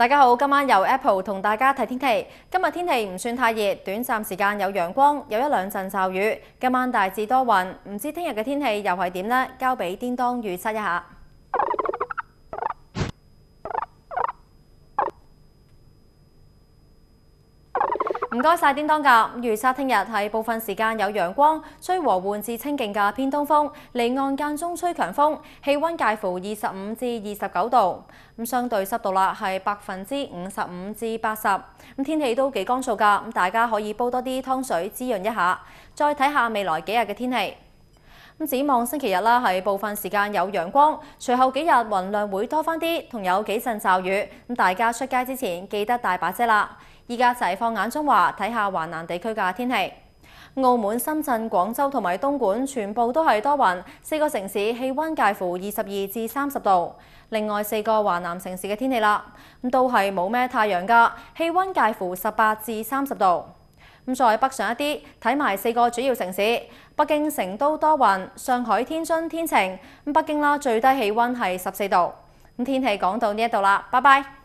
大家好，今晚由 Apple 同大家睇天氣。今日天氣唔算太熱，短暫時間有陽光，有一兩陣驟雨。今晚大致多雲，唔知聽日嘅天氣又係點呢？交俾叮當預測一下。唔該晒叮當㗎，預測聽日係部分時間有陽光，吹和緩至清勁嘅偏東風，離岸間中吹強風，氣温介乎25至29度。相對濕度啦係55%至80%。天氣都幾乾燥㗎，大家可以煲多啲湯水滋潤一下。再睇下未來幾日嘅天氣。展望星期日啦，係部分時間有陽光，隨後幾日雲量會多返啲，同有幾陣驟雨。大家出街之前記得帶把遮啦。依家就係放眼中華，睇下華南地區嘅天氣。澳門、深圳、廣州同埋東莞全部都係多雲，4個城市氣温介乎22至30度。另外4個華南城市嘅天氣啦，都係冇咩太陽㗎，氣温介乎18至30度。再北上一啲，睇埋4個主要城市：北京、成都多雲，上海、天津天晴。北京啦，最低氣温係14度。天氣講到呢一度啦，拜拜。